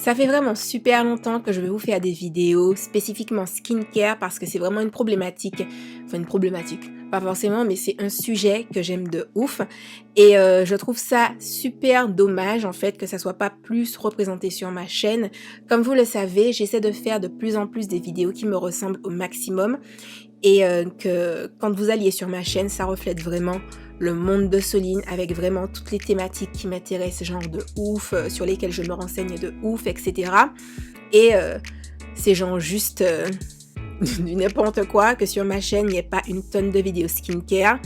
Ça fait vraiment super longtemps que je vais vous faire des vidéos spécifiquement skincare parce que c'est vraiment une problématique, pas forcément, mais c'est un sujet que j'aime de ouf et je trouve ça super dommage en fait que ça soit pas plus représenté sur ma chaîne. Comme vous le savez, j'essaie de faire de plus en plus des vidéos qui me ressemblent au maximum et que quand vous alliez sur ma chaîne, ça reflète vraiment le monde de Soline avec vraiment toutes les thématiques qui m'intéressent, genre de ouf, sur lesquelles je me renseigne de ouf, etc. Et c'est genre juste du n'importe quoi que sur ma chaîne, il n'y ait pas une tonne de vidéos skincare,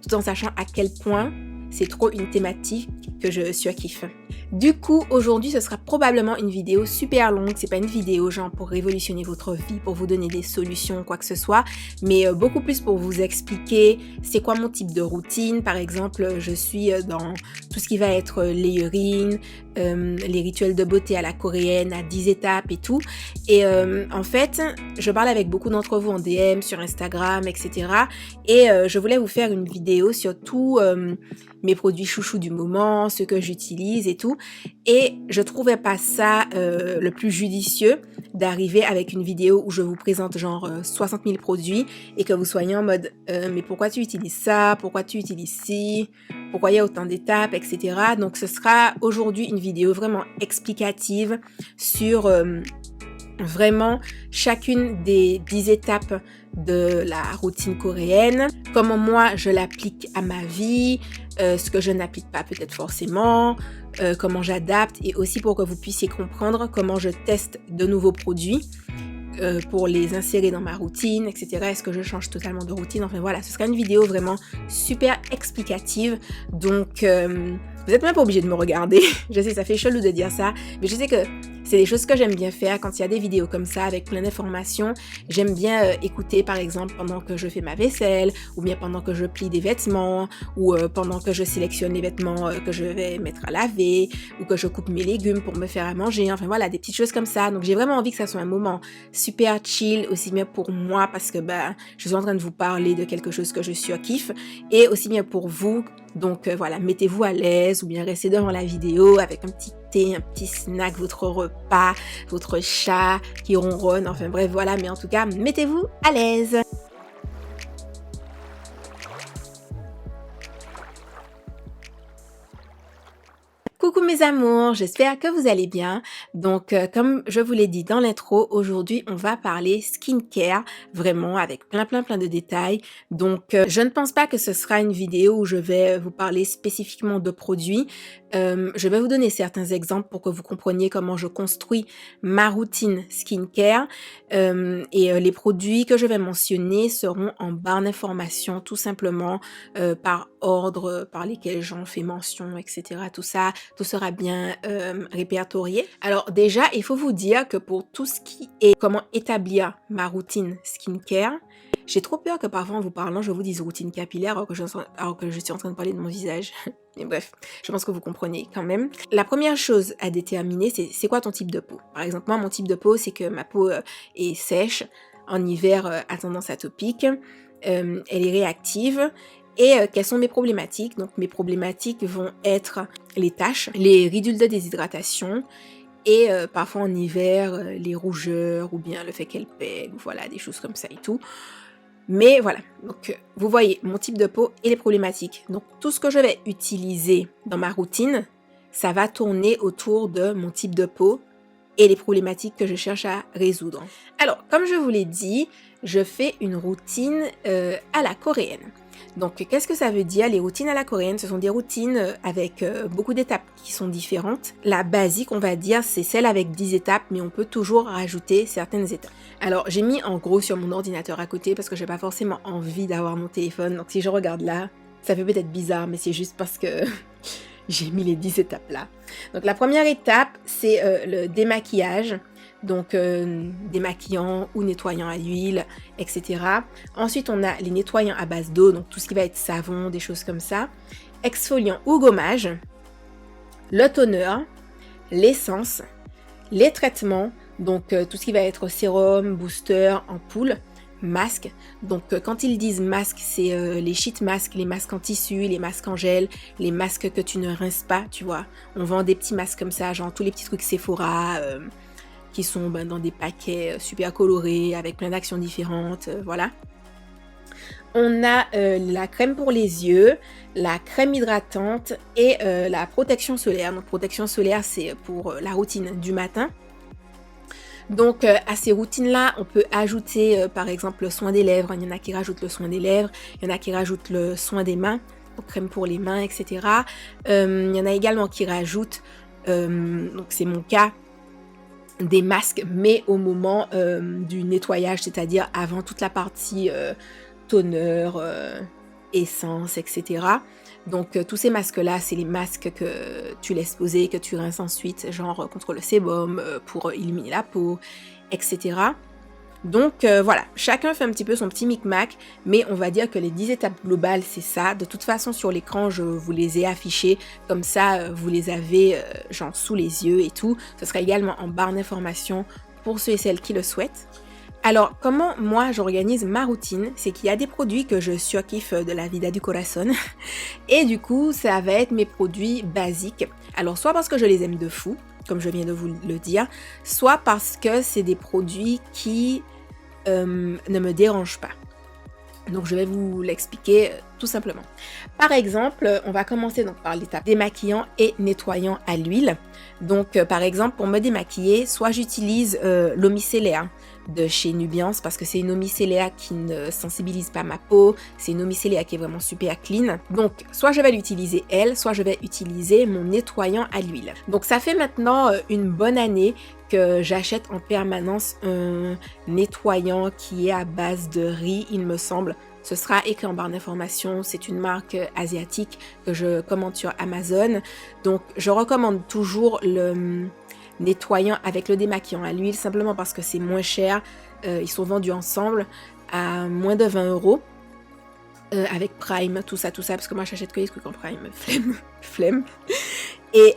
tout en sachant à quel point c'est trop une thématique que je surkiffe. Du coup, aujourd'hui, ce sera probablement une vidéo super longue. C'est pas une vidéo genre pour révolutionner votre vie, pour vous donner des solutions, quoi que ce soit, mais beaucoup plus pour vous expliquer c'est quoi mon type de routine. Par exemple, je suis dans tout ce qui va être layering, les rituels de beauté à la coréenne, à 10 étapes et tout. Et en fait, je parle avec beaucoup d'entre vous en DM, sur Instagram, etc. Et je voulais vous faire une vidéo sur tout mes produits chouchous du moment, ceux que j'utilise et tout. Et je trouvais pas ça le plus judicieux d'arriver avec une vidéo où je vous présente genre 60 000 produits et que vous soyez en mode mais pourquoi tu utilises ça, pourquoi tu utilises ci, pourquoi il y a autant d'étapes, etc. Donc ce sera aujourd'hui une vidéo vraiment explicative sur vraiment chacune des 10 étapes de la routine coréenne, comment moi je l'applique à ma vie, ce que je n'applique pas peut-être forcément, comment j'adapte et aussi pour que vous puissiez comprendre comment je teste de nouveaux produits pour les insérer dans ma routine, etc. Est-ce que je change totalement de routine? Enfin voilà, ce sera une vidéo vraiment super explicative. Donc, vous n'êtes même pas obligé de me regarder. Je sais, ça fait chelou de dire ça, mais je sais que c'est des choses que j'aime bien faire quand il y a des vidéos comme ça avec plein d'informations. J'aime bien écouter par exemple pendant que je fais ma vaisselle ou bien pendant que je plie des vêtements ou pendant que je sélectionne les vêtements que je vais mettre à laver ou que je coupe mes légumes pour me faire à manger. Enfin voilà, des petites choses comme ça. Donc j'ai vraiment envie que ça soit un moment super chill aussi bien pour moi parce que je suis en train de vous parler de quelque chose que je surkiffe et aussi bien pour vous. Donc voilà, mettez-vous à l'aise ou bien restez devant la vidéo avec un petit thé, un petit snack, votre repas, votre chat qui ronronne, enfin bref voilà, mais en tout cas, mettez-vous à l'aise. Coucou mes amours, j'espère que vous allez bien. Donc comme je vous l'ai dit dans l'intro, aujourd'hui on va parler skincare, vraiment avec plein de détails. Donc je ne pense pas que ce sera une vidéo où je vais vous parler spécifiquement de produits. Je vais vous donner certains exemples pour que vous compreniez comment je construis ma routine skincare. Et les produits que je vais mentionner seront en barre d'informations tout simplement par ordre par lesquels j'en fais mention, etc. Tout sera bien répertorié. Alors déjà, il faut vous dire que pour tout ce qui est comment établir ma routine skincare, j'ai trop peur que parfois en vous parlant, je vous dise routine capillaire alors que je suis en train de parler de mon visage. Mais bref, je pense que vous comprenez quand même. La première chose à déterminer, c'est quoi ton type de peau. Par exemple, moi, mon type de peau, c'est que ma peau est sèche, en hiver a tendance atopique, elle est réactive. Et quelles sont mes problématiques? Donc mes problématiques vont être les taches, les ridules de déshydratation et parfois en hiver les rougeurs ou bien le fait qu'elle pègue, voilà, des choses comme ça et tout. Mais voilà, donc vous voyez mon type de peau et les problématiques. Donc tout ce que je vais utiliser dans ma routine, ça va tourner autour de mon type de peau et les problématiques que je cherche à résoudre. Alors, comme je vous l'ai dit, je fais une routine à la coréenne. Donc, qu'est-ce que ça veut dire? Les routines à la coréenne, ce sont des routines avec beaucoup d'étapes qui sont différentes. La basique, on va dire, c'est celle avec 10 étapes, mais on peut toujours rajouter certaines étapes. Alors, j'ai mis en gros sur mon ordinateur à côté parce que j'ai pas forcément envie d'avoir mon téléphone. Donc, si je regarde là, ça fait peut-être bizarre, mais c'est juste parce que j'ai mis les 10 étapes là. Donc, la première étape, c'est le démaquillage. Donc démaquillant ou nettoyant à l'huile, etc. Ensuite, on a les nettoyants à base d'eau, donc tout ce qui va être savon, des choses comme ça. Exfoliant ou gommage, le toner, l'essence, les traitements, donc tout ce qui va être sérum, booster, ampoule, masques. Donc quand ils disent masques, c'est les sheet masks, les masques en tissu, les masques en gel, les masques que tu ne rinces pas, tu vois. On vend des petits masques comme ça, genre tous les petits trucs Sephora qui sont dans des paquets super colorés avec plein d'actions différentes, voilà. On a la crème pour les yeux, la crème hydratante et la protection solaire. Donc protection solaire, c'est pour la routine du matin. Donc à ces routines-là, on peut ajouter par exemple le soin des lèvres. Il y en a qui rajoutent le soin des lèvres, il y en a qui rajoutent le soin des mains, donc crème pour les mains, etc. Il y en a également qui rajoutent, donc c'est mon cas, des masques, mais au moment du nettoyage, c'est-à-dire avant toute la partie toner, essence, etc. Donc tous ces masques-là, c'est les masques que tu laisses poser, que tu rinces ensuite, genre contre le sébum, pour illuminer la peau, etc. Donc voilà, chacun fait un petit peu son petit micmac, mais on va dire que les 10 étapes globales, c'est ça. De toute façon, sur l'écran, je vous les ai affichées, comme ça, vous les avez genre sous les yeux et tout. Ce sera également en barre d'informations pour ceux et celles qui le souhaitent. Alors, comment moi j'organise ma routine, c'est qu'il y a des produits que je surkiffe de la vida du corazon et du coup, ça va être mes produits basiques. Alors, soit parce que je les aime de fou, comme je viens de vous le dire, soit parce que c'est des produits qui ne me dérangent pas. Donc je vais vous l'expliquer tout simplement. Par exemple, on va commencer donc par l'étape démaquillant et nettoyant à l'huile. Donc par exemple, pour me démaquiller, soit j'utilise l'eau micellaire de chez Nubiance parce que c'est une eau micellaire qui ne sensibilise pas ma peau, c'est une eau micellaire qui est vraiment super clean. Donc soit je vais l'utiliser elle, soit je vais utiliser mon nettoyant à l'huile. Donc ça fait maintenant une bonne année que j'achète en permanence un nettoyant qui est à base de riz, il me semble. Ce sera écrit en barre d'informations, c'est une marque asiatique que je commande sur Amazon. Donc je recommande toujours le nettoyant avec le démaquillant à l'huile, simplement parce que c'est moins cher. Ils sont vendus ensemble à moins de 20 €. Avec Prime, tout ça, parce que moi j'achète que les trucs en Prime, flemme. Et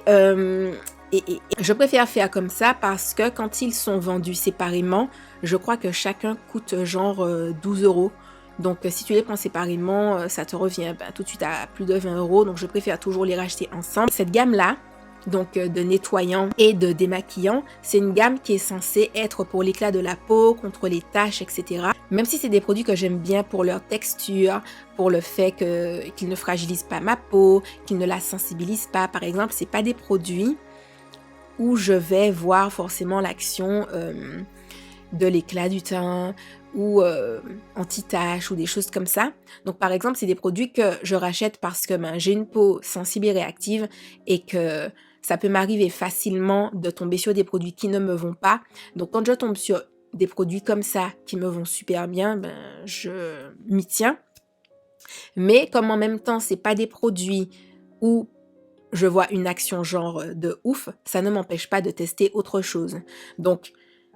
je préfère faire comme ça parce que quand ils sont vendus séparément, je crois que chacun coûte genre 12 €. Donc si tu les prends séparément, ça te revient tout de suite à plus de 20 €. Donc je préfère toujours les racheter ensemble. Cette gamme-là, donc de nettoyant et de démaquillant, c'est une gamme qui est censée être pour l'éclat de la peau, contre les taches, etc. Même si c'est des produits que j'aime bien pour leur texture, pour le fait qu'ils ne fragilisent pas ma peau, qu'ils ne la sensibilisent pas. Par exemple, c'est pas des produits où je vais voir forcément l'action de l'éclat du teint ou anti-taches ou des choses comme ça. Donc par exemple, c'est des produits que je rachète parce que j'ai une peau sensible et réactive et que ça peut m'arriver facilement de tomber sur des produits qui ne me vont pas. Donc quand je tombe sur des produits comme ça qui me vont super bien, je m'y tiens. Mais comme en même temps, c'est pas des produits où je vois une action genre de ouf, ça ne m'empêche pas de tester autre chose. Donc,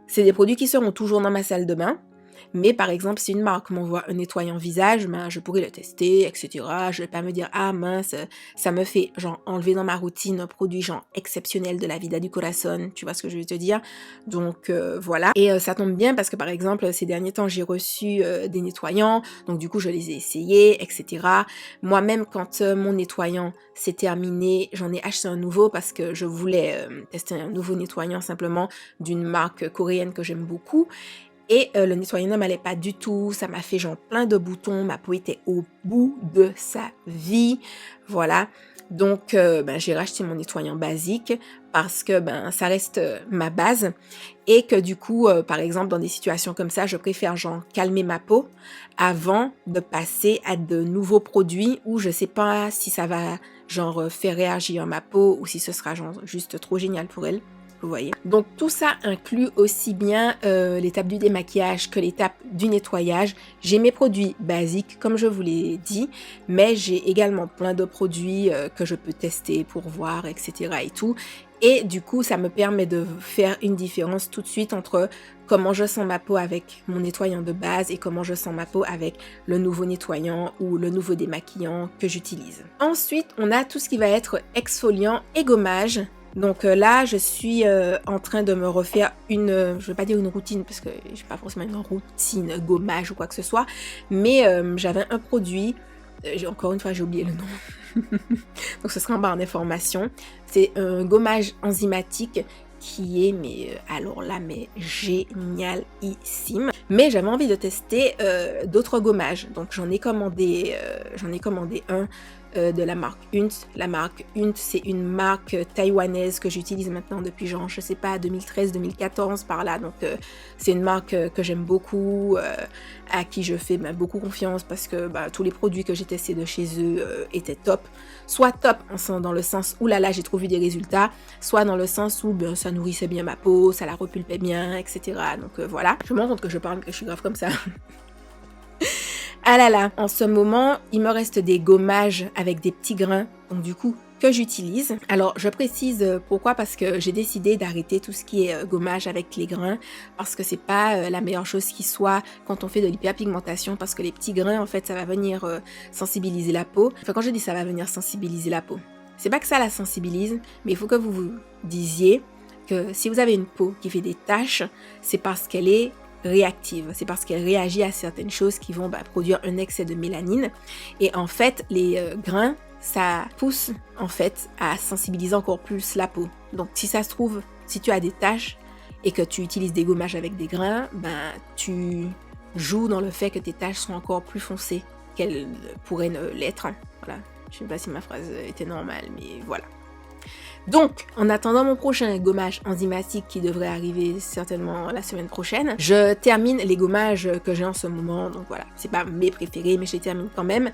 c'est des produits qui seront toujours dans ma salle de bain. Mais par exemple, si une marque m'envoie un nettoyant visage, je pourrais le tester, etc. Je vais pas me dire, ah mince, ça me fait genre enlever dans ma routine un produit genre exceptionnel de la vida du corazon, tu vois ce que je veux te dire. Donc voilà. Et ça tombe bien parce que par exemple, ces derniers temps, j'ai reçu des nettoyants, donc du coup, je les ai essayés, etc. Moi-même, quand mon nettoyant s'est terminé, j'en ai acheté un nouveau parce que je voulais tester un nouveau nettoyant simplement d'une marque coréenne que j'aime beaucoup. Et le nettoyant ne m'allait pas du tout, ça m'a fait genre plein de boutons, ma peau était au bout de sa vie, voilà. Donc j'ai racheté mon nettoyant basique parce que ça reste ma base et que du coup, par exemple dans des situations comme ça, je préfère genre calmer ma peau avant de passer à de nouveaux produits où je sais pas si ça va genre faire réagir ma peau ou si ce sera genre juste trop génial pour elle. Vous voyez. Donc tout ça inclut aussi bien l'étape du démaquillage que l'étape du nettoyage. J'ai mes produits basiques comme je vous l'ai dit, mais j'ai également plein de produits que je peux tester pour voir, etc. et tout. Et du coup, ça me permet de faire une différence tout de suite entre comment je sens ma peau avec mon nettoyant de base et comment je sens ma peau avec le nouveau nettoyant ou le nouveau démaquillant que j'utilise. Ensuite, on a tout ce qui va être exfoliant et gommage. Donc là, je suis en train de me refaire une, je vais pas dire une routine parce que j'ai pas forcément une routine gommage ou quoi que ce soit, mais j'avais un produit, encore une fois j'ai oublié le nom, donc ce sera en barre d'information. C'est un gommage enzymatique qui est, mais alors là, mais génialissime. Mais j'avais envie de tester d'autres gommages, donc j'en ai commandé un de la marque Hunt. La marque Hunt, c'est une marque taïwanaise que j'utilise maintenant depuis genre, je sais pas, 2013-2014 par là. Donc c'est une marque que j'aime beaucoup, à qui je fais beaucoup confiance parce que tous les produits que j'ai testés de chez eux étaient top. Soit top dans le sens où là j'ai trop vu des résultats, soit dans le sens où ça nourrissait bien ma peau, ça la repulpait bien, etc. Donc voilà. Je me rends compte que je parle, que je suis grave comme ça. Ah là là, en ce moment, il me reste des gommages avec des petits grains, donc du coup, que j'utilise. Alors, je précise pourquoi, parce que j'ai décidé d'arrêter tout ce qui est gommage avec les grains, parce que c'est pas la meilleure chose qui soit quand on fait de l'hyperpigmentation, parce que les petits grains, en fait, ça va venir sensibiliser la peau. Enfin, quand je dis ça va venir sensibiliser la peau, c'est pas que ça la sensibilise, mais il faut que vous vous disiez que si vous avez une peau qui fait des taches, c'est parce qu'elle est réactive, c'est parce qu'elle réagit à certaines choses qui vont produire un excès de mélanine, et en fait les grains, ça pousse en fait à sensibiliser encore plus la peau. Donc si ça se trouve, si tu as des taches et que tu utilises des gommages avec des grains, tu joues dans le fait que tes taches sont encore plus foncées qu'elles pourraient ne l'être. Voilà, je sais pas si ma phrase était normale, mais voilà. Donc, en attendant mon prochain gommage enzymatique qui devrait arriver certainement la semaine prochaine, je termine les gommages que j'ai en ce moment. Donc voilà, c'est pas mes préférés, mais je les termine quand même.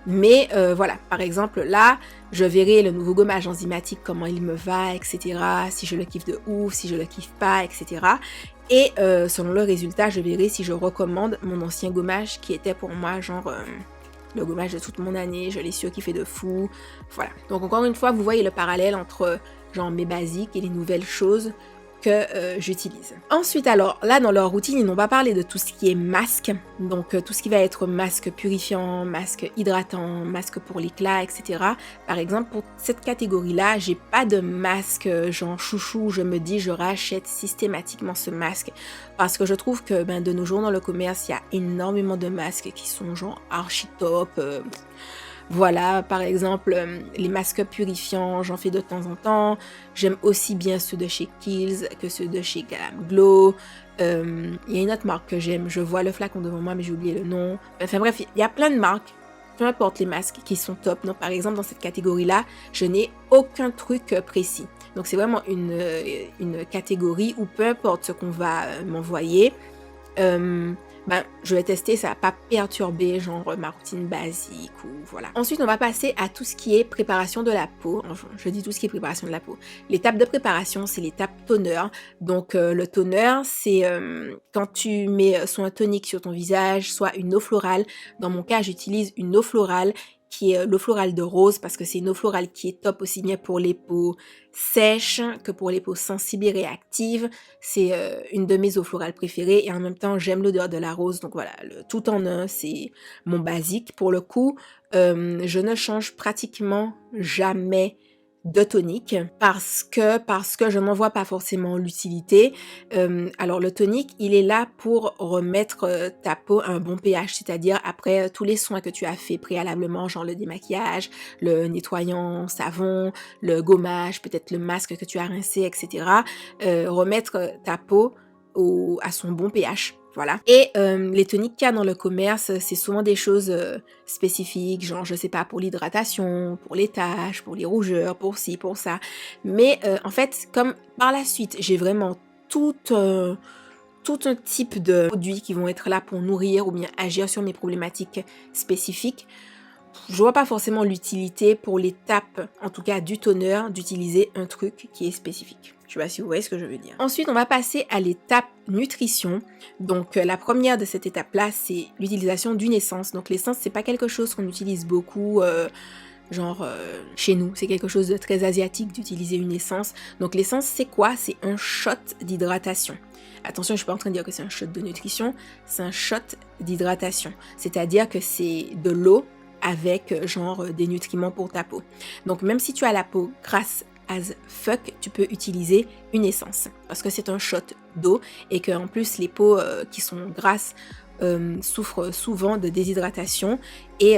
Mais voilà, par exemple là, je verrai le nouveau gommage enzymatique, comment il me va, etc. Si je le kiffe de ouf, si je le kiffe pas, etc. Et selon le résultat, je verrai si je recommande mon ancien gommage qui était pour moi genre... le gommage de toute mon année, je l'ai surkiffé de fou, voilà. Donc encore une fois, vous voyez le parallèle entre genre mes basiques et les nouvelles choses que j'utilise. Ensuite alors, là dans leur routine, ils n'ont pas parlé de tout ce qui est masque, donc tout ce qui va être masque purifiant, masque hydratant, masque pour l'éclat, etc. Par exemple, pour cette catégorie-là, j'ai pas de masque genre chouchou, je me dis je rachète systématiquement ce masque, parce que je trouve que de nos jours dans le commerce, il y a énormément de masques qui sont genre archi top. Voilà, par exemple, les masques purifiants, j'en fais de temps en temps. J'aime aussi bien ceux de chez Kiehl's que ceux de chez Glam Glow. Il y a une autre marque que j'aime, je vois le flacon devant moi mais j'ai oublié le nom. Enfin bref, il y a plein de marques, peu importe les masques, qui sont top. Donc par exemple, dans cette catégorie-là, je n'ai aucun truc précis. Donc c'est vraiment une catégorie où peu importe ce qu'on va m'envoyer, je vais tester, ça va pas perturber genre ma routine basique ou voilà. Ensuite, on va passer à tout ce qui est préparation de la peau. Je dis tout ce qui est préparation de la peau. L'étape de préparation, c'est l'étape toner. Donc le toner, c'est quand tu mets soit un tonique sur ton visage, soit une eau florale. Dans mon cas, j'utilise une eau florale qui est l'eau florale de rose parce que c'est une eau florale qui est top aussi bien pour les peaux sèches que pour les peaux sensibles et réactives. C'est une de mes eaux florales préférées et en même temps j'aime l'odeur de la rose, donc voilà, le tout en un, c'est mon basique. Pour le coup, je ne change pratiquement jamais de tonique parce que je n'en vois pas forcément l'utilité. Alors le tonique, il est là pour remettre ta peau à un bon pH, c'est-à-dire après tous les soins que tu as fait préalablement, genre le démaquillage, le nettoyant savon, le gommage, peut-être le masque que tu as rincé, etc. Remettre ta peau à son bon pH. Voilà. Et les toniques qu'il y a dans le commerce, c'est souvent des choses spécifiques, genre, je sais pas, pour l'hydratation, pour les taches, pour les rougeurs, pour ci, pour ça. Mais en fait, comme par la suite, j'ai vraiment tout un type de produits qui vont être là pour nourrir ou bien agir sur mes problématiques spécifiques, je vois pas forcément l'utilité pour l'étape, en tout cas du toner, d'utiliser un truc qui est spécifique. Je sais pas si vous voyez ce que je veux dire. Ensuite, on va passer à l'étape nutrition. Donc, la première de cette étape-là, c'est l'utilisation d'une essence. Donc, l'essence, c'est pas quelque chose qu'on utilise beaucoup, chez nous. C'est quelque chose de très asiatique d'utiliser une essence. Donc, l'essence, c'est quoi? C'est un shot d'hydratation. Attention, je suis pas en train de dire que c'est un shot de nutrition, c'est un shot d'hydratation. C'est-à-dire que c'est de l'eau avec genre des nutriments pour ta peau. Donc même si tu as la peau grasse as fuck, tu peux utiliser une essence. Parce que c'est un shot d'eau et qu'en plus les peaux qui sont grasses souffrent souvent de déshydratation et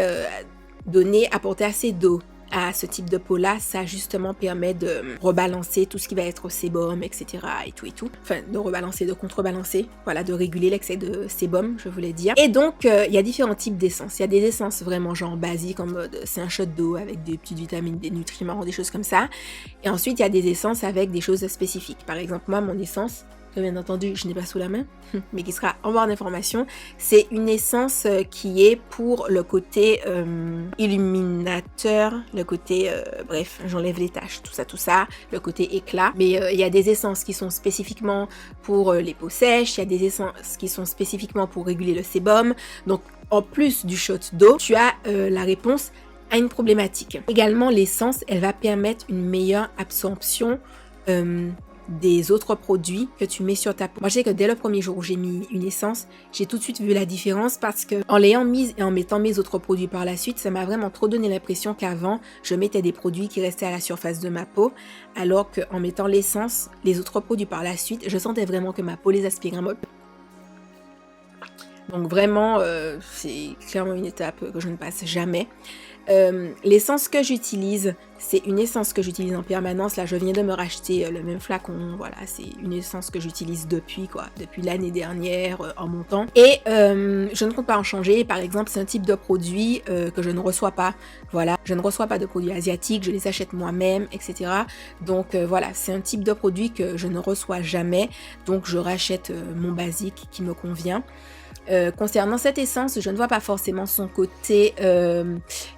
apporter assez d'eau à ce type de peau-là, ça justement permet de rebalancer tout ce qui va être sébum, etc. et tout. Enfin, de rebalancer, de contrebalancer, voilà, de réguler l'excès de sébum, je voulais dire. Et donc, il y a différents types d'essences. Il y a des essences vraiment genre basiques, en mode c'est un shot d'eau avec des petites vitamines, des nutriments, des choses comme ça. Et ensuite, il y a des essences avec des choses spécifiques. Par exemple, moi, mon essence, que bien entendu je n'ai pas sous la main, mais qui sera en barre d'informations, c'est une essence qui est pour le côté illuminateur, le côté, bref, j'enlève les taches, tout ça, le côté éclat. Mais il y a des essences qui sont spécifiquement pour les peaux sèches, il y a des essences qui sont spécifiquement pour réguler le sébum. Donc en plus du shot d'eau, tu as la réponse à une problématique. Également, l'essence, elle va permettre une meilleure absorption des autres produits que tu mets sur ta peau. Moi, je sais que dès le premier jour où j'ai mis une essence, j'ai tout de suite vu la différence parce que en l'ayant mise et en mettant mes autres produits par la suite, ça m'a vraiment trop donné l'impression qu'avant, je mettais des produits qui restaient à la surface de ma peau, alors qu'en mettant l'essence, les autres produits par la suite, je sentais vraiment que ma peau les aspirait en mode. Donc vraiment, c'est clairement une étape que je ne passe jamais. L'essence que j'utilise, c'est une essence que j'utilise en permanence. Là, je viens de me racheter le même flacon. Voilà, c'est une essence que j'utilise depuis l'année dernière en montant. Et je ne compte pas en changer. Par exemple, c'est un type de produit que je ne reçois pas. Voilà, je ne reçois pas de produits asiatiques. Je les achète moi-même, etc. Donc voilà, c'est un type de produit que je ne reçois jamais. Donc je rachète mon basique qui me convient. Concernant cette essence, je ne vois pas forcément son côté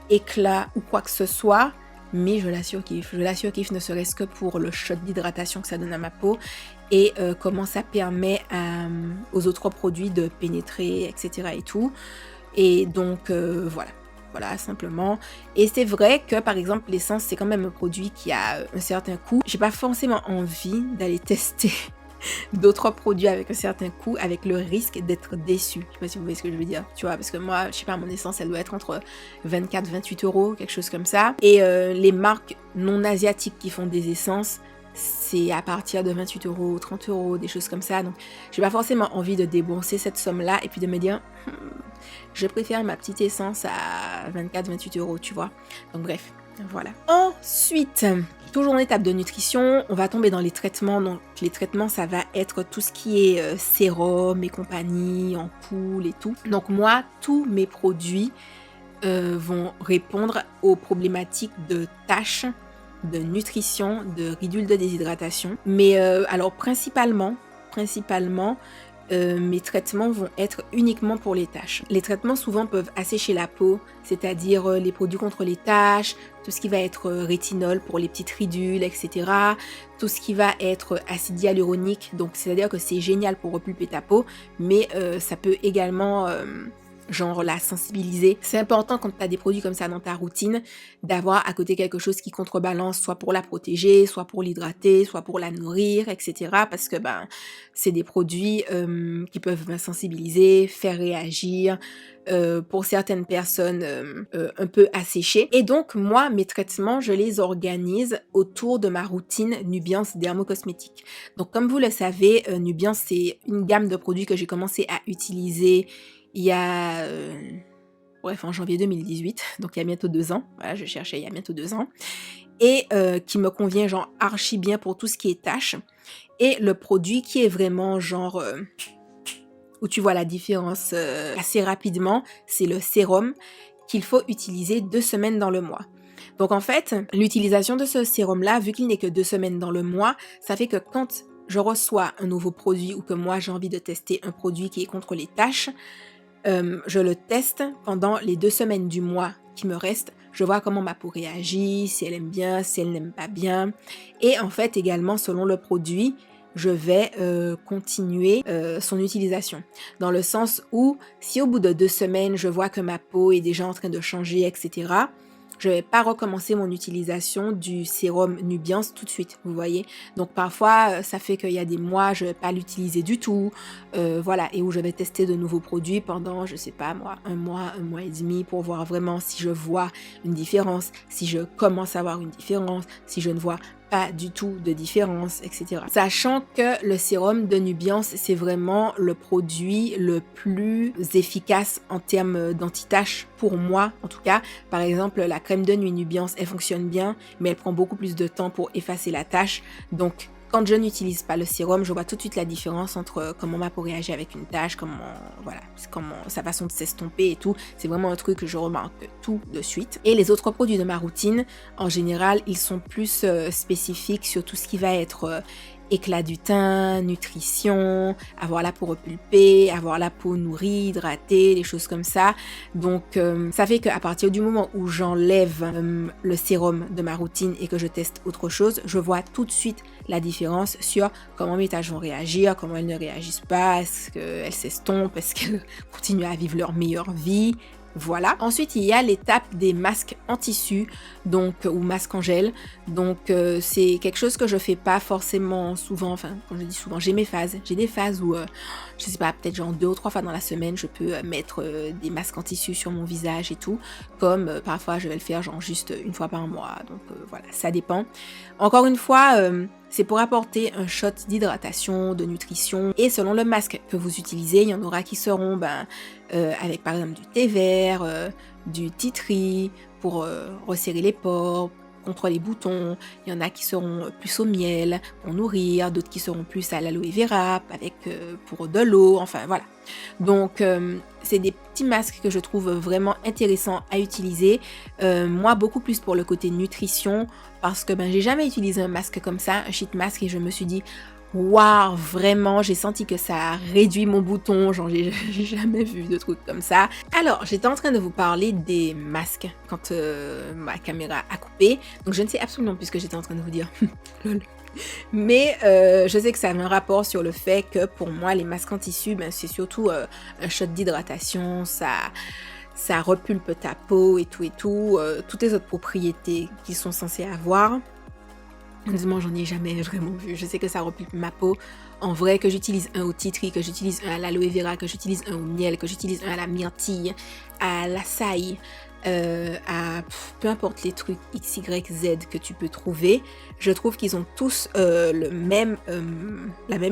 éclat ou quoi que ce soit, mais je la surkiffe. Je la surkiffe ne serait-ce que pour le shot d'hydratation que ça donne à ma peau et comment ça permet aux autres produits de pénétrer, etc. et tout. Et donc voilà simplement. Et c'est vrai que par exemple l'essence c'est quand même un produit qui a un certain coût. J'ai pas forcément envie d'aller tester d'autres produits avec un certain coût, avec le risque d'être déçu. Je sais pas si vous voyez ce que je veux dire, tu vois, parce que moi, je sais pas, mon essence, elle doit être entre 24-28 euros, quelque chose comme ça. Et les marques non asiatiques qui font des essences, c'est à partir de 28 euros, 30 euros, des choses comme ça. Donc, j'ai pas forcément envie de débourser cette somme-là et puis de me dire, je préfère ma petite essence à 24-28 euros, tu vois. Donc, bref. Voilà. Ensuite, toujours en étape de nutrition, on va tomber dans les traitements. Donc les traitements, ça va être tout ce qui est sérum et compagnie, ampoule et tout. Donc moi, tous mes produits vont répondre aux problématiques de taches, de nutrition, de ridules de déshydratation. Mais alors principalement, mes traitements vont être uniquement pour les taches. Les traitements souvent peuvent assécher la peau, c'est-à-dire les produits contre les taches, tout ce qui va être rétinol pour les petites ridules, etc. Tout ce qui va être acide hyaluronique, donc c'est-à-dire que c'est génial pour repulper ta peau, mais ça peut également genre la sensibiliser. C'est important quand tu as des produits comme ça dans ta routine, d'avoir à côté quelque chose qui contrebalance, soit pour la protéger, soit pour l'hydrater, soit pour la nourrir, etc. Parce que c'est des produits qui peuvent sensibiliser, faire réagir, pour certaines personnes un peu asséchées. Et donc moi, mes traitements, je les organise autour de ma routine Nubiance Dermocosmétique. Donc comme vous le savez, Nubiance, c'est une gamme de produits que j'ai commencé à utiliser il y a, en janvier 2018, donc il y a bientôt 2 ans, voilà, je cherchais il y a bientôt 2 ans, et qui me convient genre archi bien pour tout ce qui est tâches, et le produit qui est vraiment genre, où tu vois la différence assez rapidement, c'est le sérum qu'il faut utiliser 2 semaines dans le mois. Donc en fait, l'utilisation de ce sérum-là, vu qu'il n'est que 2 semaines dans le mois, ça fait que quand je reçois un nouveau produit ou que moi j'ai envie de tester un produit qui est contre les taches, je le teste pendant les 2 semaines du mois qui me restent. Je vois comment ma peau réagit, si elle aime bien, si elle n'aime pas bien. Et en fait, également, selon le produit, je vais continuer son utilisation. Dans le sens où, si au bout de 2 semaines, je vois que ma peau est déjà en train de changer, etc., je vais pas recommencer mon utilisation du sérum Nubiance tout de suite, vous voyez. Donc parfois, ça fait qu'il y a des mois, je vais pas l'utiliser du tout, voilà, et où je vais tester de nouveaux produits pendant, je sais pas moi, un mois et demi, pour voir vraiment si je vois une différence, si je commence à voir une différence, si je ne vois pas du tout de différence, etc. Sachant que le sérum de Nubiance, c'est vraiment le produit le plus efficace en termes d'anti-taches pour moi, en tout cas. Par exemple, la crème de nuit Nubiance, elle fonctionne bien, mais elle prend beaucoup plus de temps pour effacer la tache. Donc, quand je n'utilise pas le sérum, je vois tout de suite la différence entre comment ma peau réagit avec une tache, comment sa façon de s'estomper et tout. C'est vraiment un truc que je remarque tout de suite. Et les autres produits de ma routine, en général, ils sont plus spécifiques sur tout ce qui va être éclat du teint, nutrition, avoir la peau repulpée, avoir la peau nourrie, hydratée, des choses comme ça. Donc ça fait qu'à partir du moment où j'enlève le sérum de ma routine et que je teste autre chose, je vois tout de suite la différence sur comment mes taches vont réagir, comment elles ne réagissent pas, est-ce qu'elles s'estompent, est-ce qu'elles continuent à vivre leur meilleure vie. Voilà. Ensuite, il y a l'étape des masques en tissu, donc ou masques en gel. Donc c'est quelque chose que je fais pas forcément souvent. Enfin, quand je dis souvent, j'ai mes phases. J'ai des phases où je sais pas, peut-être genre 2 ou 3 fois dans la semaine, je peux mettre des masques en tissu sur mon visage et tout. Comme parfois, je vais le faire genre juste une fois par mois. Donc voilà, ça dépend. Encore une fois. C'est pour apporter un shot d'hydratation, de nutrition. Et selon le masque que vous utilisez, il y en aura qui seront avec par exemple du thé vert, du tea tree pour resserrer les pores, contre les boutons. Il y en a qui seront plus au miel pour nourrir, d'autres qui seront plus à l'aloe vera avec pour de l'eau. Enfin voilà. Donc c'est des petits masques que je trouve vraiment intéressants à utiliser. Moi beaucoup plus pour le côté nutrition parce que j'ai jamais utilisé un masque comme ça, un sheet mask, et je me suis dit waouh, vraiment, j'ai senti que ça a réduit mon bouton, genre j'ai jamais vu de trucs comme ça. Alors, j'étais en train de vous parler des masques quand ma caméra a coupé, donc je ne sais absolument plus ce que j'étais en train de vous dire. Lol. Mais je sais que ça a un rapport sur le fait que pour moi, les masques en tissu, c'est surtout un shot d'hydratation, ça repulpe ta peau et tout, toutes les autres propriétés qu'ils sont censés avoir. Honnêtement, j'en ai jamais vraiment vu. Je sais que ça repulpe ma peau. En vrai, que j'utilise un au tea tree, que j'utilise un à l'aloe vera, que j'utilise un au miel, que j'utilise un à la myrtille, à l'açaï, peu importe les trucs X, Y, Z que tu peux trouver, je trouve qu'ils ont tous la même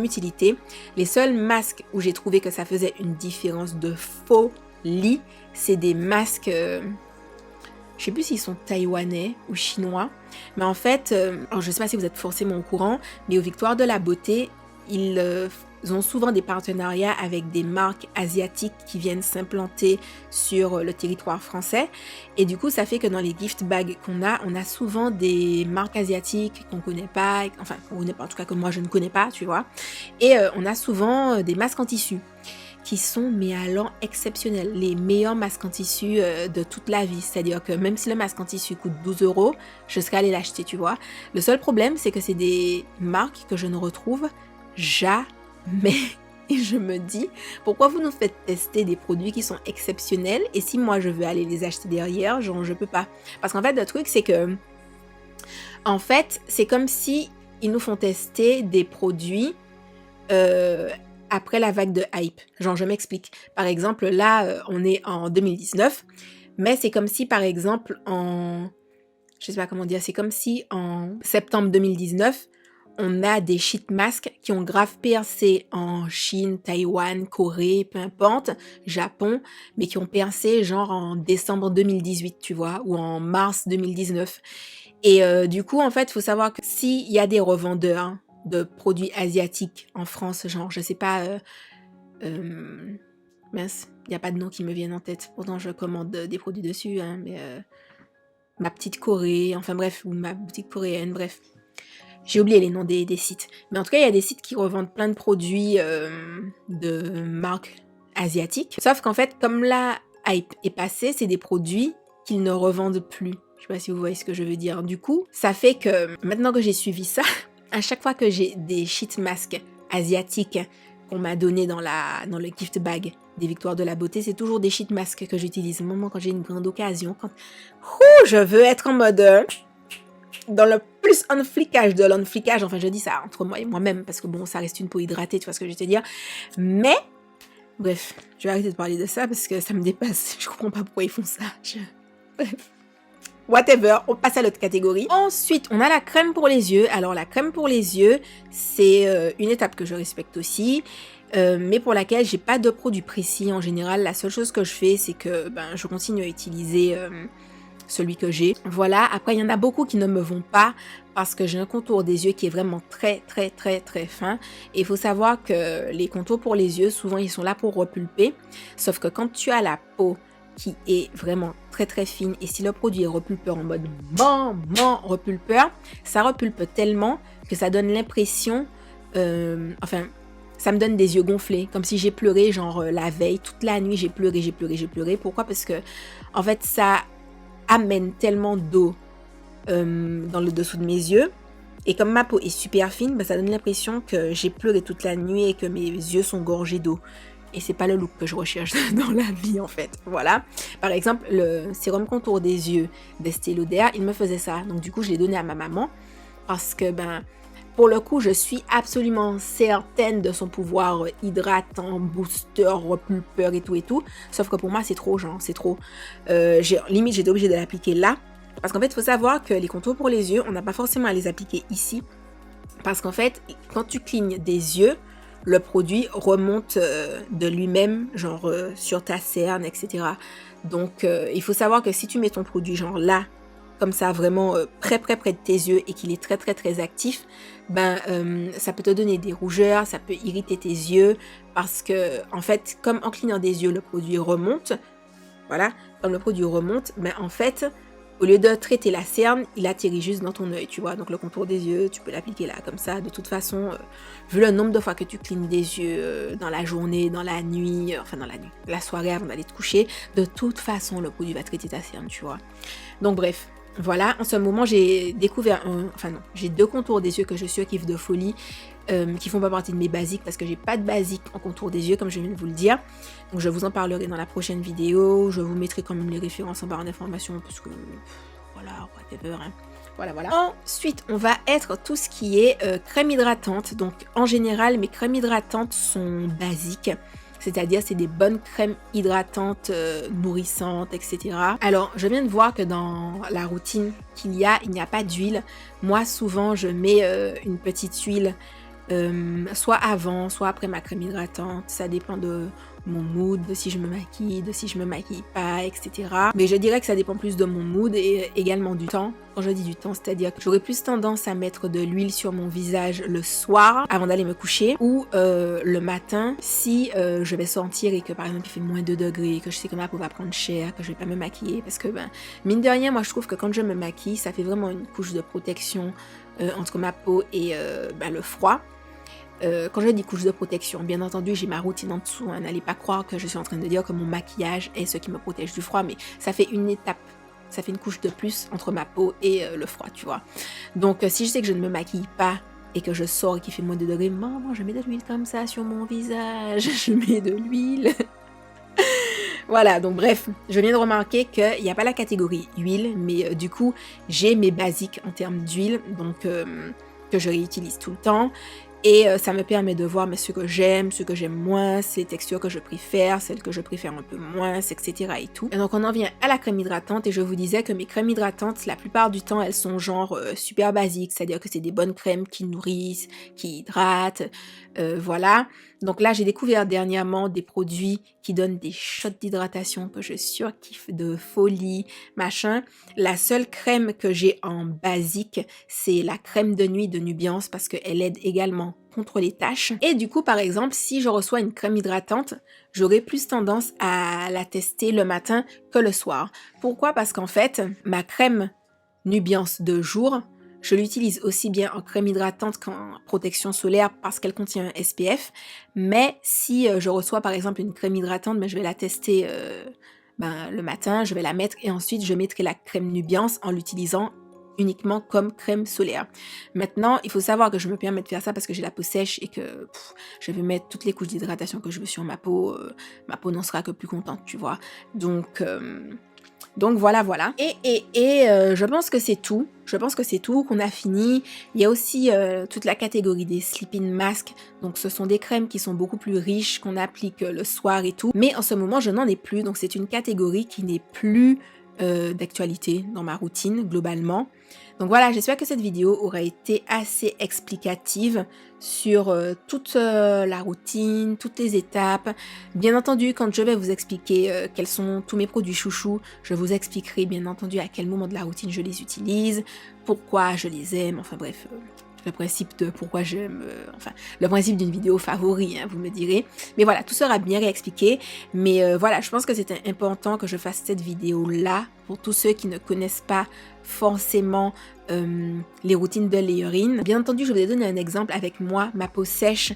utilité. Les seuls masques où j'ai trouvé que ça faisait une différence de folie, c'est des masques... je sais plus s'ils sont taïwanais ou chinois, mais en fait, alors je sais pas si vous êtes forcément au courant, mais aux Victoires de la Beauté, ils ont souvent des partenariats avec des marques asiatiques qui viennent s'implanter sur le territoire français. Et du coup, ça fait que dans les gift bags qu'on a, on a souvent des marques asiatiques qu'on connaît pas, enfin, qu'on connaît pas, en tout cas que moi je ne connais pas, tu vois. Et on a souvent des masques en tissu qui sont mais alors exceptionnels, les meilleurs masques en tissu de toute la vie. C'est-à-dire que même si le masque en tissu coûte 12 €, je serais allée l'acheter, tu vois. Le seul problème, c'est que c'est des marques que je ne retrouve jamais. Et je me dis, pourquoi vous nous faites tester des produits qui sont exceptionnels et si moi je veux aller les acheter derrière, genre je peux pas. Parce qu'en fait, le truc, c'est que en fait, c'est comme si ils nous font tester des produits après la vague de hype. Genre, je m'explique. Par exemple, là, on est en 2019, mais c'est comme si, par exemple, je sais pas comment dire, c'est comme si en septembre 2019, on a des sheet masks qui ont grave percé en Chine, Taïwan, Corée, peu importe, Japon, mais qui ont percé genre en décembre 2018, tu vois, ou en mars 2019. Et du coup, en fait, il faut savoir que s'il y a des revendeurs de produits asiatiques en France, genre, je sais pas, mince, il n'y a pas de nom qui me viennent en tête, pourtant je commande des produits dessus, hein, mais ma petite Corée, enfin bref, ou ma boutique coréenne, bref. J'ai oublié les noms des sites. Mais en tout cas, il y a des sites qui revendent plein de produits de marques asiatiques. Sauf qu'en fait, comme la hype est passée, c'est des produits qu'ils ne revendent plus. Je sais pas si vous voyez ce que je veux dire. Du coup, ça fait que maintenant que j'ai suivi ça, à chaque fois que j'ai des sheet masks asiatiques qu'on m'a donné dans le gift bag des Victoires de la Beauté, c'est toujours des sheet masks que j'utilise. Au moment quand j'ai une grande occasion, quand je veux être en mode dans le plus on-flicage de l'on-flicage, enfin je dis ça entre moi et moi-même parce que bon, ça reste une peau hydratée, tu vois ce que je vais te dire. Mais bref, je vais arrêter de parler de ça parce que ça me dépasse. Je comprends pas pourquoi ils font ça. Bref. Whatever, on passe à l'autre catégorie. Ensuite, on a la crème pour les yeux. Alors, la crème pour les yeux, c'est une étape que je respecte aussi, mais pour laquelle j'ai pas de produit précis en général. La seule chose que je fais, c'est que je continue à utiliser celui que j'ai. Voilà, après, il y en a beaucoup qui ne me vont pas parce que j'ai un contour des yeux qui est vraiment très, très, très, très fin. Et il faut savoir que les contours pour les yeux, souvent, ils sont là pour repulper. Sauf que quand tu as la peau qui est vraiment très très fine et si le produit est repulpeur en mode repulpeur, ça repulpe tellement que ça donne l'impression, ça me donne des yeux gonflés, comme si j'ai pleuré genre la veille, toute la nuit j'ai pleuré. Pourquoi? Parce que en fait ça amène tellement d'eau dans le dessous de mes yeux. Et comme ma peau est super fine, ça donne l'impression que j'ai pleuré toute la nuit et que mes yeux sont gorgés d'eau. Et c'est pas le look que je recherche dans la vie en fait. Voilà. Par exemple, le sérum contour des yeux d'Estée Lauder, il me faisait ça. Donc du coup, je l'ai donné à ma maman parce que pour le coup, je suis absolument certaine de son pouvoir hydratant, booster, repulpeur et tout. Sauf que pour moi, c'est trop, genre, c'est trop. Limite, j'étais obligée de l'appliquer là. Parce qu'en fait, il faut savoir que les contours pour les yeux, on n'a pas forcément à les appliquer ici. Parce qu'en fait, quand tu clignes des yeux, le produit remonte de lui-même, genre sur ta cerne, etc. Donc, il faut savoir que si tu mets ton produit genre là, comme ça, vraiment près de tes yeux et qu'il est très, très, très actif, ça peut te donner des rougeurs, ça peut irriter tes yeux parce que, en fait, comme en clignant des yeux, le produit remonte, voilà, comme le produit remonte, en fait, au lieu de traiter la cerne, il atterrit juste dans ton œil, tu vois. Donc le contour des yeux, tu peux l'appliquer là, comme ça. De toute façon, vu le nombre de fois que tu clignes des yeux dans la journée, dans la nuit, la soirée avant d'aller te coucher, de toute façon, le produit va traiter ta cerne, tu vois. Donc bref, voilà. En ce moment, j'ai découvert j'ai 2 contours des yeux que je surkiffe de folie, qui font pas partie de mes basiques parce que j'ai pas de basique en contour des yeux, comme je viens de vous le dire. Donc je vous en parlerai dans la prochaine vidéo. Je vous mettrai quand même les références en barre d'informations parce que voilà, whatever, hein. Voilà. Ensuite, on va être tout ce qui est crème hydratante. Donc en général, mes crèmes hydratantes sont basiques. C'est-à-dire, c'est des bonnes crèmes hydratantes, nourrissantes, etc. Alors, je viens de voir que dans la routine il n'y a pas d'huile. Moi, souvent, je mets une petite huile soit avant, soit après ma crème hydratante. Ça dépend de mon mood, de si je me maquille, de si je me maquille pas, etc. Mais je dirais que ça dépend plus de mon mood et également du temps. Quand je dis du temps, c'est-à-dire que j'aurais plus tendance à mettre de l'huile sur mon visage le soir avant d'aller me coucher ou le matin si je vais sortir et que par exemple il fait moins 2 degrés, que je sais que ma peau va prendre cher, que je vais pas me maquiller parce que mine de rien, moi je trouve que quand je me maquille, ça fait vraiment une couche de protection entre ma peau et le froid. Quand je dis couche de protection, bien entendu, j'ai ma routine en dessous. Hein. N'allez pas croire que je suis en train de dire que mon maquillage est ce qui me protège du froid, mais ça fait une étape, ça fait une couche de plus entre ma peau et le froid, tu vois. Donc, si je sais que je ne me maquille pas et que je sors et qu'il fait moins de degrés, maman, je mets de l'huile comme ça sur mon visage, je mets de l'huile. Voilà, donc bref, je viens de remarquer qu'il n'y a pas la catégorie huile, mais du coup, j'ai mes basiques en termes d'huile, donc que je réutilise tout le temps. Et ça me permet de voir ce que j'aime moins, ces textures que je préfère, celles que je préfère un peu moins, etc. et tout. Et donc on en vient à la crème hydratante et je vous disais que mes crèmes hydratantes, la plupart du temps, elles sont genre super basiques, c'est-à-dire que c'est des bonnes crèmes qui nourrissent, qui hydratent, voilà. Donc là, j'ai découvert dernièrement des produits qui donnent des shots d'hydratation que je surkiffe de folie, machin. La seule crème que j'ai en basique, c'est la crème de nuit de Nubiance parce qu'elle aide également contre les taches. Et du coup, par exemple, si je reçois une crème hydratante, j'aurai plus tendance à la tester le matin que le soir. Pourquoi? Parce qu'en fait, ma crème Nubiance de jour, je l'utilise aussi bien en crème hydratante qu'en protection solaire parce qu'elle contient un SPF. Mais si je reçois par exemple une crème hydratante, je vais la tester le matin, je vais la mettre et ensuite je mettrai la crème Nubiance en l'utilisant uniquement comme crème solaire. Maintenant, il faut savoir que je me permets de faire ça parce que j'ai la peau sèche et que je vais mettre toutes les couches d'hydratation que je veux sur ma peau. Ma peau n'en sera que plus contente, tu vois. Donc voilà. Et je pense que c'est tout. Je pense que c'est tout, qu'on a fini. Il y a aussi toute la catégorie des sleeping masks. Donc ce sont des crèmes qui sont beaucoup plus riches, qu'on applique le soir et tout. Mais en ce moment, je n'en ai plus. Donc c'est une catégorie qui n'est plus d'actualité dans ma routine globalement. Donc voilà, j'espère que cette vidéo aura été assez explicative sur toute la routine, toutes les étapes. Bien entendu, quand je vais vous expliquer quels sont tous mes produits chouchous, je vous expliquerai bien entendu à quel moment de la routine je les utilise, pourquoi je les aime, enfin bref, le principe de pourquoi j'aime, le principe d'une vidéo favori, hein, vous me direz. Mais voilà, tout sera bien réexpliqué. Mais voilà, je pense que c'était important que je fasse cette vidéo-là pour tous ceux qui ne connaissent pas forcément les routines de layering. Bien entendu, je vous ai donné un exemple avec moi, ma peau sèche,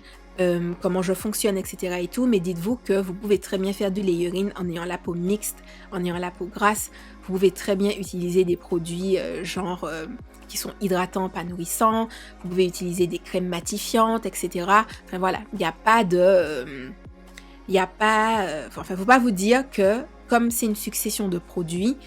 comment je fonctionne, etc. et tout, mais dites-vous que vous pouvez très bien faire du layering en ayant la peau mixte, en ayant la peau grasse. Vous pouvez très bien utiliser des produits qui sont hydratants, pas nourrissants. Vous pouvez utiliser des crèmes matifiantes, etc. Enfin voilà, il n'y a pas de... faut pas vous dire que comme c'est une succession de produits,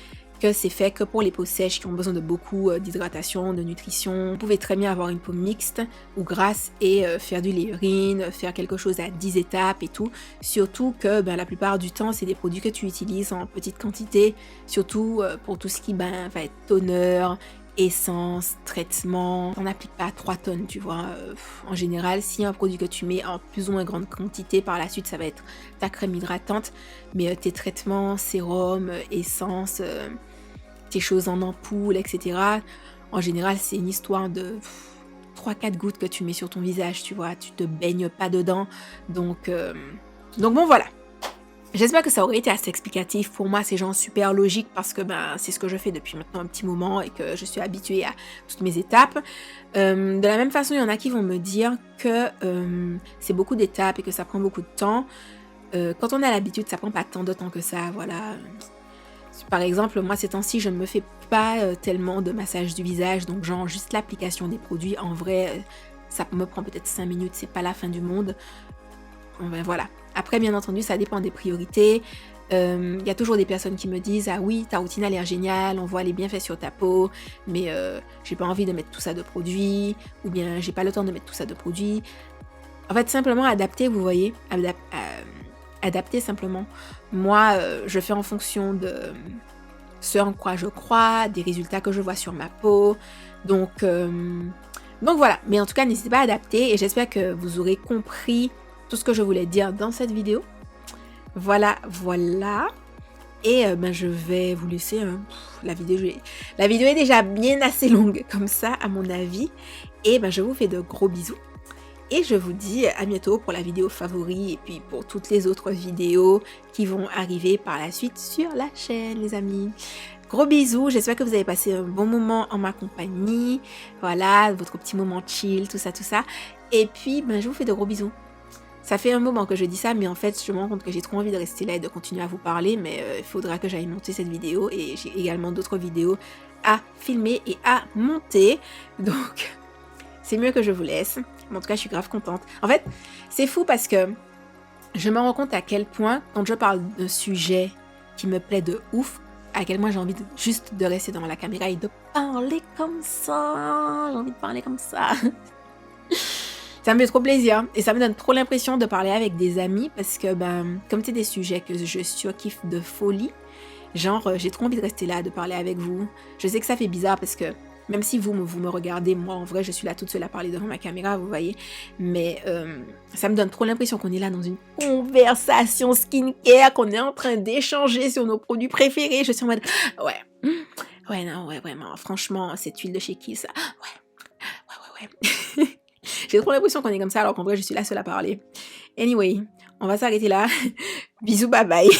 que c'est fait que pour les peaux sèches qui ont besoin de beaucoup d'hydratation, de nutrition. Vous pouvez très bien avoir une peau mixte ou grasse et faire du layering, faire quelque chose à 10 étapes et tout. Surtout que la plupart du temps, c'est des produits que tu utilises en petite quantité, surtout pour tout ce qui va être toner, essence, traitement. On n'applique pas 3 tonnes, tu vois. En général, si un produit que tu mets en plus ou moins grande quantité, par la suite, ça va être ta crème hydratante. Mais tes traitements, sérum, essence, tes choses en ampoule, etc. En général, c'est une histoire de 3-4 gouttes que tu mets sur ton visage, tu vois. Tu te baignes pas dedans. Donc bon, voilà. J'espère que ça aurait été assez explicatif. Pour moi, c'est genre super logique parce que c'est ce que je fais depuis maintenant un petit moment et que je suis habituée à toutes mes étapes. De la même façon, il y en a qui vont me dire que c'est beaucoup d'étapes et que ça prend beaucoup de temps. Quand on a l'habitude, ça prend pas tant de temps que ça, voilà. Par exemple, moi ces temps-ci, je ne me fais pas tellement de massage du visage, donc genre juste l'application des produits, en vrai, ça me prend peut-être 5 minutes, c'est pas la fin du monde. Voilà. Après, bien entendu, ça dépend des priorités. Y a toujours des personnes qui me disent « Ah oui, ta routine a l'air géniale, on voit les bienfaits sur ta peau, mais j'ai pas envie de mettre tout ça de produits, ou bien j'ai pas le temps de mettre tout ça de produits. » En fait, simplement adapter, vous voyez, adapter simplement. Moi, je fais en fonction de ce en quoi je crois, des résultats que je vois sur ma peau. Donc voilà. Mais en tout cas, n'hésitez pas à adapter et j'espère que vous aurez compris tout ce que je voulais dire dans cette vidéo. Voilà. Et je vais vous laisser. La vidéo est déjà bien assez longue comme ça, à mon avis. Et je vous fais de gros bisous. Et je vous dis à bientôt pour la vidéo favori et puis pour toutes les autres vidéos qui vont arriver par la suite sur la chaîne, les amis. Gros bisous, j'espère que vous avez passé un bon moment en ma compagnie. Voilà, votre petit moment chill, tout ça. Et puis, je vous fais de gros bisous. Ça fait un moment que je dis ça, mais en fait, je me rends compte que j'ai trop envie de rester là et de continuer à vous parler, mais il faudra que j'aille monter cette vidéo et j'ai également d'autres vidéos à filmer et à monter. Donc, c'est mieux que je vous laisse. Mais en tout cas, je suis grave contente. En fait, c'est fou parce que je me rends compte à quel point, quand je parle d'un sujet qui me plaît de ouf, à quel point j'ai envie juste de rester devant la caméra et de parler comme ça. J'ai envie de parler comme ça. Ça me fait trop plaisir et ça me donne trop l'impression de parler avec des amis parce que comme c'est des sujets que je surkiffe de folie, genre j'ai trop envie de rester là, de parler avec vous. Je sais que ça fait bizarre parce que même si vous me regardez, moi en vrai je suis là toute seule à parler devant ma caméra, vous voyez, mais ça me donne trop l'impression qu'on est là dans une conversation skincare, qu'on est en train d'échanger sur nos produits préférés. Je suis en mode ouais, vraiment, franchement, cette huile de chez qui ça? Ouais. J'ai trop l'impression qu'on est comme ça alors qu'en vrai je suis la seule à parler. Anyway, on va s'arrêter là. Bisous, bye bye.